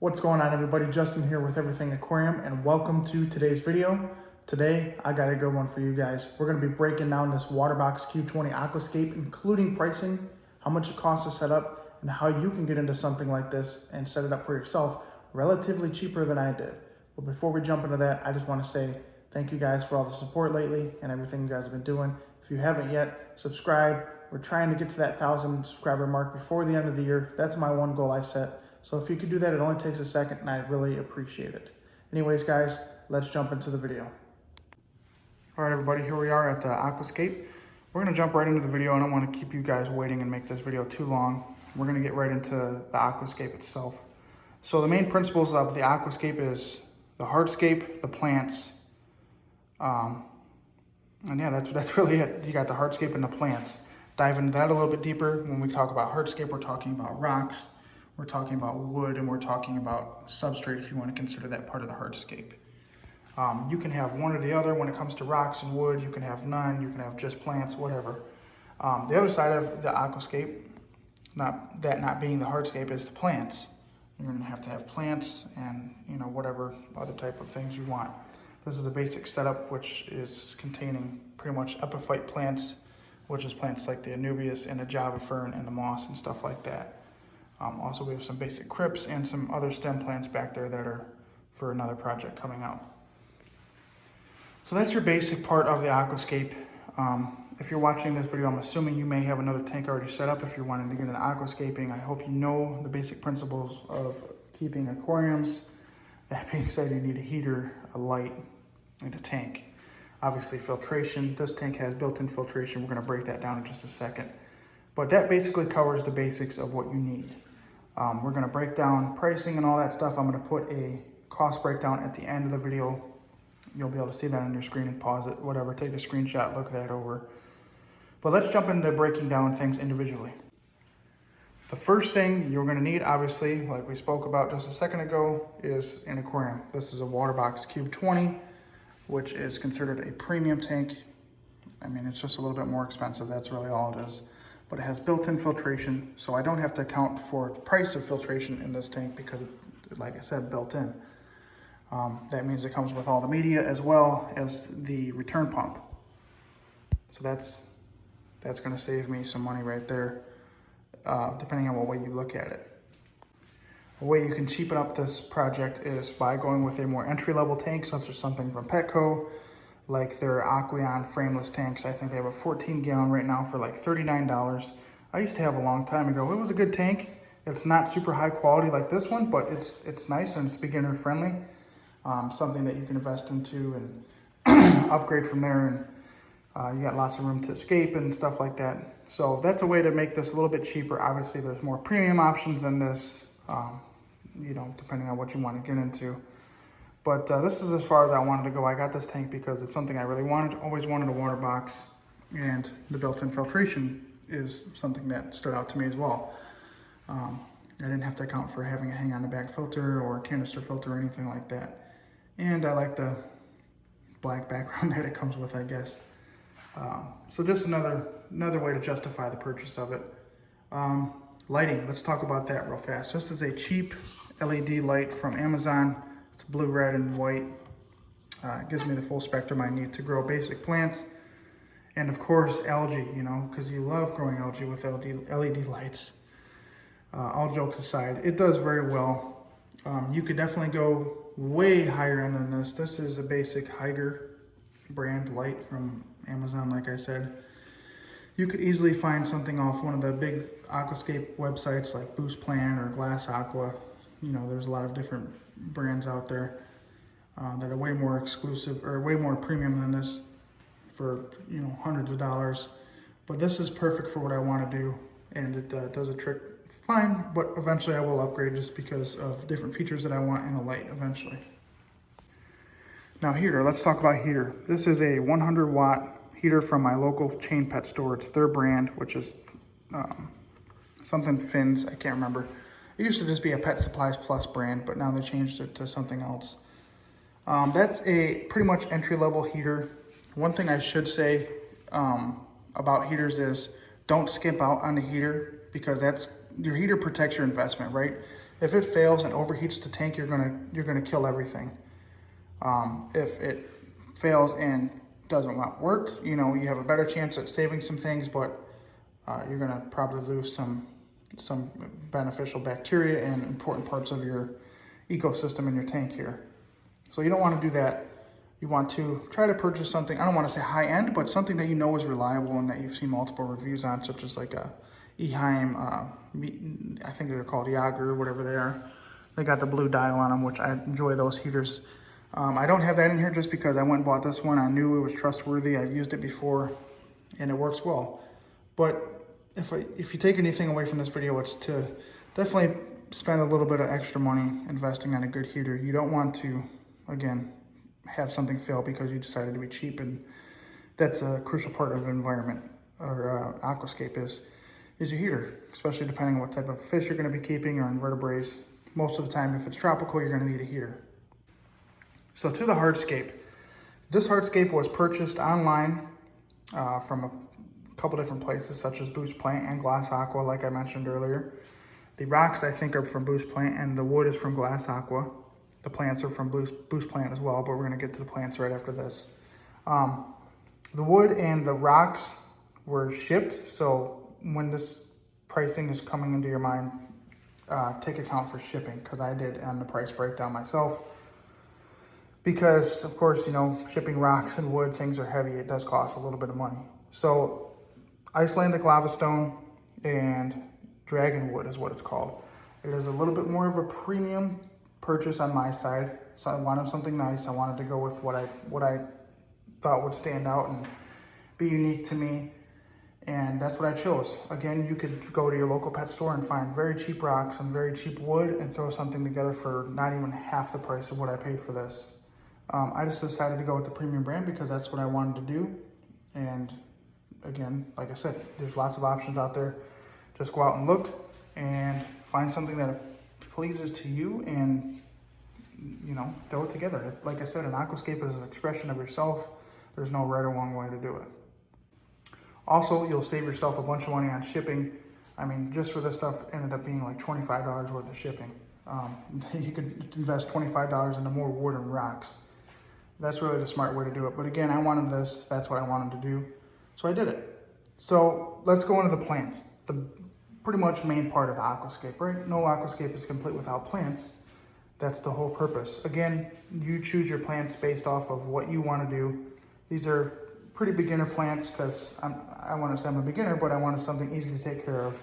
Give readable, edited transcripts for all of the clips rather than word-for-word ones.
What's going on, everybody? Justin here with Everything Aquarium, and welcome to today's video. Today, I got a good one for you guys. We're going to be breaking down this Waterbox Q20 Aquascape, including pricing, how much it costs to set up, and how you can get into something like this and set it up for yourself relatively cheaper than I did. But before we jump into that, I just want to say thank you guys for all the support lately and everything you guys have been doing. If you haven't yet, subscribe. We're trying to get to that 1,000 subscriber mark before the end of the year. That's my one goal I set. So if you could do that, it only takes a second, and I really appreciate it. Anyways, guys, let's jump into the video. All right, everybody, here we are at the Aquascape. We're gonna jump right into the video. I don't wanna keep you guys waiting and make this video too long. We're gonna get right into the Aquascape itself. So the main principles of the Aquascape is the hardscape, the plants, and yeah, that's really it. You got the hardscape and the plants. Dive into that a little bit deeper. When we talk about hardscape, we're talking about rocks, we're talking about wood, and we're talking about substrate if you want to consider that part of the hardscape. You can have one or the other when it comes to rocks and wood. You can have none, you can have just plants, whatever. The other side of the Aquascape, not being the hardscape, is the plants. You're going to have plants and whatever other type of things you want. This is the basic setup, which is containing pretty much epiphyte plants, which is plants like the Anubias and the Java fern and the moss and stuff like that. Also, we have some basic crypts and some other stem plants back there that are for another project coming out. So that's your basic part of the Aquascape. If you're watching this video, I'm assuming you may have another tank already set up if you're wanting to get into aquascaping. I hope you know the basic principles of keeping aquariums. That being said, you need a heater, a light, and a tank. Obviously, filtration. This tank has built-in filtration. We're going to break that down in just a second. But that basically covers the basics of what you need. We're going to break down pricing and all that stuff. I'm going to put a cost breakdown at the end of the video. You'll be able to see that on your screen and pause it, whatever. Take a screenshot, look that over. But let's jump into breaking down things individually. The first thing you're going to need, obviously, like we spoke about just a second ago, is an aquarium. This is a Waterbox Cube 20, which is considered a premium tank. I mean, it's just a little bit more expensive. That's really all it is. But it has built-in filtration, so I don't have to account for the price of filtration in this tank because, like I said, built in. That means it comes with all the media as well as the return pump. So that's going to save me some money right there, depending on what way you look at it. A way you can cheapen up this project is by going with a more entry-level tank, such as something from Petco, like their Aqueon frameless tanks. I think they have a 14-gallon right now for like $39. I used to have a long time ago. It was a good tank. It's not super high quality like this one, but it's nice and it's beginner friendly. Something that you can invest into and upgrade from there, and you got lots of room to escape and stuff like that. So that's a way to make this a little bit cheaper. Obviously, there's more premium options than this, depending on what you want to get into. But this is as far as I wanted to go. I got this tank because it's something I really wanted, always wanted a water box, and the built-in filtration is something that stood out to me as well. I didn't have to account for having a hang-on-the-back filter or a canister filter or anything like that. And I like the black background that it comes with, I guess. So just another way to justify the purchase of it. Lighting, let's talk about that real fast. This is a cheap LED light from Amazon. It's blue, red, and white. It gives me the full spectrum I need to grow basic plants. And of course, algae, because you love growing algae with LED lights. All jokes aside, it does very well. You could definitely go way higher end than this. This is a basic Higer brand light from Amazon, like I said. You could easily find something off one of the big aquascape websites like Boost Plan or Glass Aqua. There's a lot of different brands out there that are way more exclusive or way more premium than this for hundreds of dollars. But this is perfect for what I want to do, and it does a trick fine, but eventually I will upgrade just because of different features that I want in a light eventually. Now heater, let's talk about heater. This is a 100 watt heater from my local chain pet store. It's their brand, which is something Finn's, I can't remember. It used to just be a Pet Supplies Plus brand, but now they changed it to something else. That's a pretty much entry-level heater. One thing I should say about heaters is don't skimp out on the heater, because your heater protects your investment, right? If it fails and overheats the tank, you're gonna kill everything. If it fails and doesn't work, you know, you have a better chance at saving some things, but you're gonna probably lose some beneficial bacteria and important parts of your ecosystem in your tank here. So you don't want to do that. You want to try to purchase something, I don't want to say high end, but something that you know is reliable and that you've seen multiple reviews on, such as like a Eheim, I think they're called Yager or whatever they are. They got the blue dial on them, which I enjoy those heaters. I don't have that in here just because I went and bought this one. I knew it was trustworthy. I've used it before and it works well. But if you take anything away from this video, it's to definitely spend a little bit of extra money investing on a good heater. You don't want to, again, have something fail because you decided to be cheap, and that's a crucial part of the environment, or aquascape is your heater, especially depending on what type of fish you're going to be keeping or invertebrates. Most of the time, if it's tropical, you're going to need a heater. So to the hardscape. This hardscape was purchased online from a couple different places, such as Boost Plant and Glass Aqua, like I mentioned earlier. The rocks, I think, are from Boost Plant, and the wood is from Glass Aqua. The plants are from Boost Plant as well, but we're gonna get to the plants right after this. The wood and the rocks were shipped, so when this pricing is coming into your mind, take account for shipping, because I did on the price breakdown myself. Because, of course, you know, shipping rocks and wood, things are heavy, it does cost a little bit of money. So Icelandic lava stone and dragon wood is what it's called. It is a little bit more of a premium purchase on my side. So I wanted something nice. I wanted to go with what I thought would stand out and be unique to me. And that's what I chose. Again, you could go to your local pet store and find very cheap rocks and very cheap wood and throw something together for not even half the price of what I paid for this. I just decided to go with the premium brand because that's what I wanted to do. And again, like I said, there's lots of options out there. Just go out and look and find something that pleases to you and, you know, throw it together. Like I said, an aquascape is an expression of yourself. There's no right or wrong way to do it. Also, you'll save yourself a bunch of money on shipping. I mean, just for this stuff ended up being like $25 worth of shipping. You could invest $25 into more wood and rocks. That's really the smart way to do it. But again, I wanted this. That's what I wanted to do. So I did it. So let's go into the plants. The pretty much main part of the aquascape, right? No aquascape is complete without plants. That's the whole purpose. Again, you choose your plants based off of what you want to do. These are pretty beginner plants because I want to say I'm a beginner, but I wanted something easy to take care of.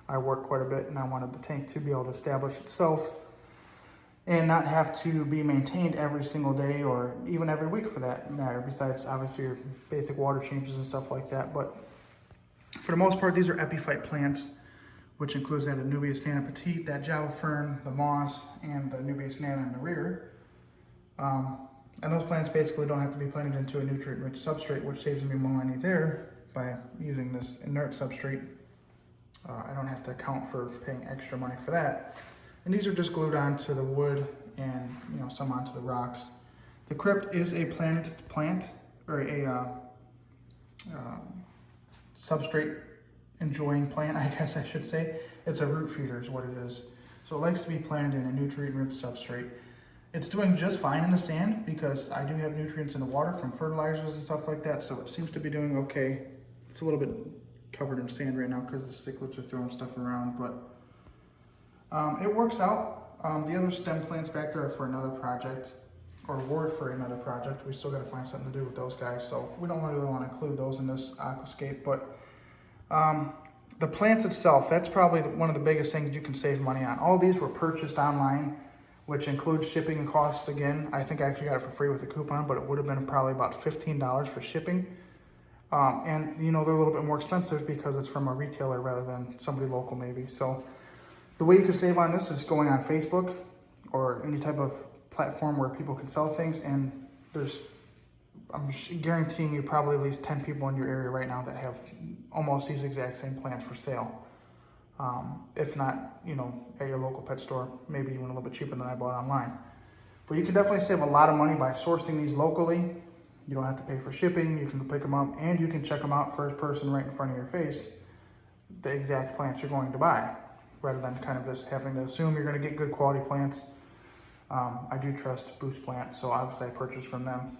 I work quite a bit and I wanted the tank to be able to establish itself and not have to be maintained every single day or even every week for that matter, besides obviously your basic water changes and stuff like that. But for the most part, these are epiphyte plants, which includes that Anubias nana petite, that Java fern, the moss, and the Anubias nana in the rear. And those plants basically don't have to be planted into a nutrient-rich substrate, which saves me more money there by using this inert substrate. I don't have to account for paying extra money for that. And these are just glued onto the wood and, you know, some onto the rocks. The crypt is a plant, or a substrate enjoying plant, I guess I should say. It's a root feeder is what it is. So it likes to be planted in a nutrient-rich substrate. It's doing just fine in the sand because I do have nutrients in the water from fertilizers and stuff like that, so it seems to be doing okay. It's a little bit covered in sand right now because the cichlids are throwing stuff around, but it works out. The other stem plants back there are for another project, or were for another project. We still got to find something to do with those guys, so we don't really want to include those in this aquascape. But the plants itself, that's probably one of the biggest things you can save money on. All these were purchased online, which includes shipping and costs again. I think I actually got it for free with a coupon, but it would have been probably about $15 for shipping. And you know, they're a little bit more expensive because it's from a retailer rather than somebody local maybe. So the way you can save on this is going on Facebook or any type of platform where people can sell things. And I'm guaranteeing you probably at least 10 people in your area right now that have almost these exact same plants for sale. If not, you know, at your local pet store, maybe even a little bit cheaper than I bought online. But you can definitely save a lot of money by sourcing these locally. You don't have to pay for shipping. You can pick them up and you can check them out first person right in front of your face, the exact plants you're going to buy. rather than kind of just having to assume you're gonna get good quality plants. I do trust Boost Plant, so obviously I purchased from them.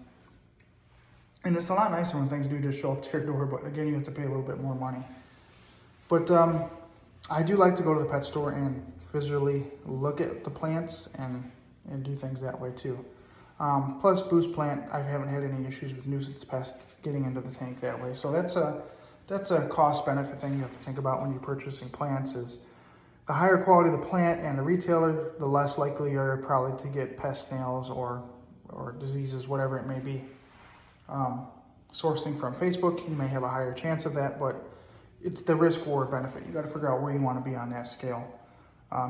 And it's a lot nicer when things do just show up to your door, but again, you have to pay a little bit more money. But I do like to go to the pet store and visually look at the plants and do things that way too. Plus Boost Plant, I haven't had any issues with nuisance pests getting into the tank that way. So that's a cost benefit thing you have to think about when you're purchasing plants. Is the higher quality of the plant and the retailer, the less likely you're probably to get pest snails or diseases, whatever it may be. Sourcing from Facebook, you may have a higher chance of that, but it's the risk-reward benefit. You got to figure out where you want to be on that scale.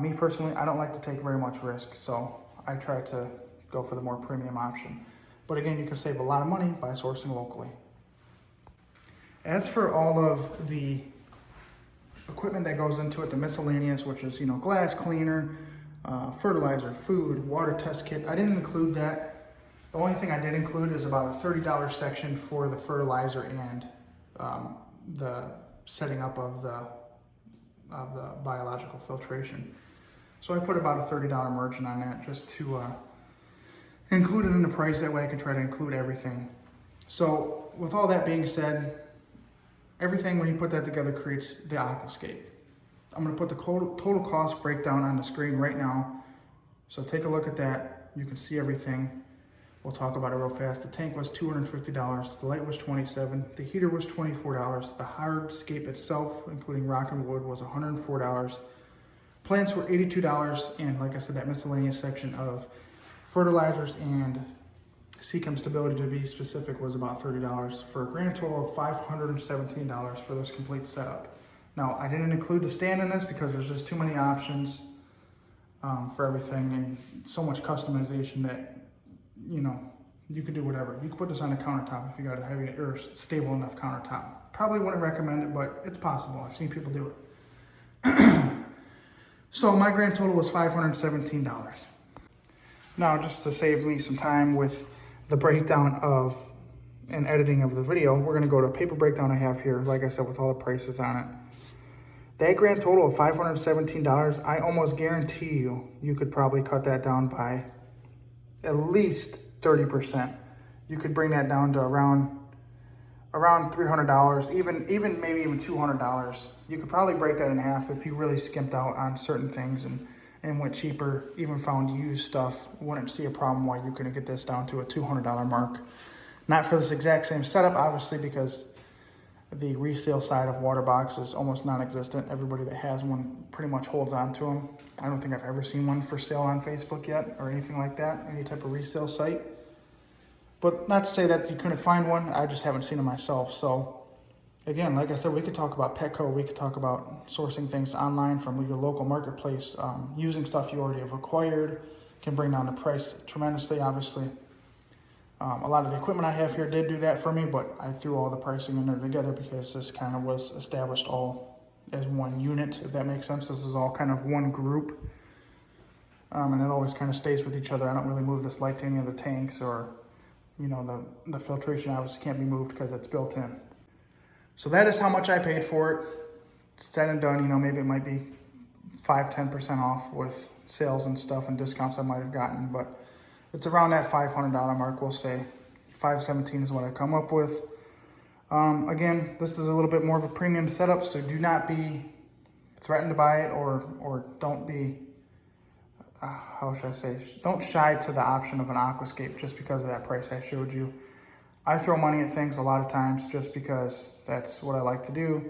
Me personally, I don't like to take very much risk, so I try to go for the more premium option. But again, you can save a lot of money by sourcing locally. As for all of the equipment that goes into it, the miscellaneous, which is, glass cleaner, fertilizer, food, water test kit, I didn't include that. The only thing I did include is about a $30 section for the fertilizer and the setting up of the biological filtration. So I put about a $30 margin on that just to include it in the price. That way I can try to include everything. So with all that being said, everything when you put that together creates the Aquascape. I'm going to put the total cost breakdown on the screen right now. So take a look at that. You can see everything. We'll talk about it real fast. The tank was $250. The light was $27. The heater was $24. The hardscape itself, including rock and wood, was $104. Plants were $82. And like I said, that miscellaneous section of fertilizers and Seachem stability, to be specific, was about $30 for a grand total of $517 for this complete setup. Now, I didn't include the stand in this because there's just too many options for everything and so much customization that you could do whatever. You could put this on a countertop if you got a heavy or stable enough countertop. Probably wouldn't recommend it, but it's possible. I've seen people do it. So my grand total was $517. Now, just to save me some time with the breakdown of and editing of the video, we're gonna go to a paper breakdown I have here, like I said, with all the prices on it. That grand total of $517, I almost guarantee you could probably cut that down by at least 30%. You could bring that down to around $300, even maybe even $200. You could probably break that in half if you really skimped out on certain things and went cheaper, even found used stuff. Wouldn't see a problem why you couldn't get this down to a $200 mark. Not for this exact same setup, obviously, because the resale side of WaterBox is almost non-existent. Everybody that has one pretty much holds on to them. I don't think I've ever seen one for sale on Facebook yet or anything like that, any type of resale site. But not to say that you couldn't find one, I just haven't seen it myself. So again, like I said, we could talk about Petco, we could talk about sourcing things online from your local marketplace, using stuff you already have acquired, can bring down the price tremendously, obviously. A lot of the equipment I have here did do that for me, but I threw all the pricing in there together because this kind of was established all as one unit, if that makes sense. This is all kind of one group, and it always kind of stays with each other. I don't really move this light to any of the tanks, or the filtration obviously can't be moved because it's built in. So that is how much I paid for it. Said and done, maybe it might be 5-10% off with sales and stuff and discounts I might have gotten, but it's around that $500 mark, we'll say. $517 is what I come up with. Again, this is a little bit more of a premium setup, so do not be threatened to buy it or don't be, how should I say, don't shy to the option of an Aquascape just because of that price I showed you. I throw money at things a lot of times just because that's what I like to do,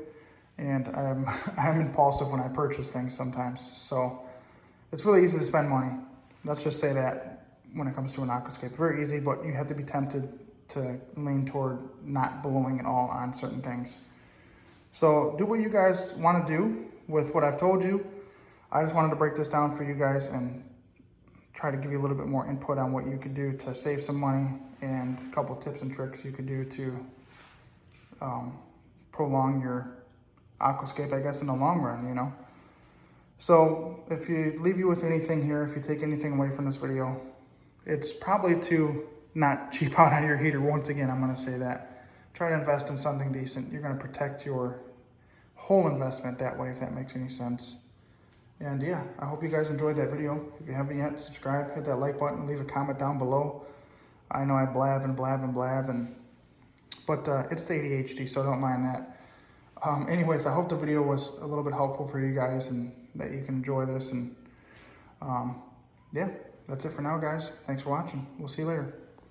and I'm impulsive when I purchase things sometimes. So it's really easy to spend money. Let's just say that when it comes to an Aquascape. Very easy, but you have to be tempted to lean toward not blowing it all on certain things. So do what you guys want to do with what I've told you. I just wanted to break this down for you guys and try to give you a little bit more input on what you could do to save some money and a couple tips and tricks you could do to prolong your Aquascape, I guess, in the long run, So if you leave you with anything here, if you take anything away from this video, it's probably to not cheap out on your heater. Once again, I'm going to say that. Try to invest in something decent. You're going to protect your whole investment that way, if that makes any sense. And yeah, I hope you guys enjoyed that video. If you haven't yet, subscribe, hit that like button, leave a comment down below. I know I blab and blab and blab, but it's the ADHD, so don't mind that. Anyways, I hope the video was a little bit helpful for you guys and that you can enjoy this. And yeah, that's it for now, guys. Thanks for watching. We'll see you later.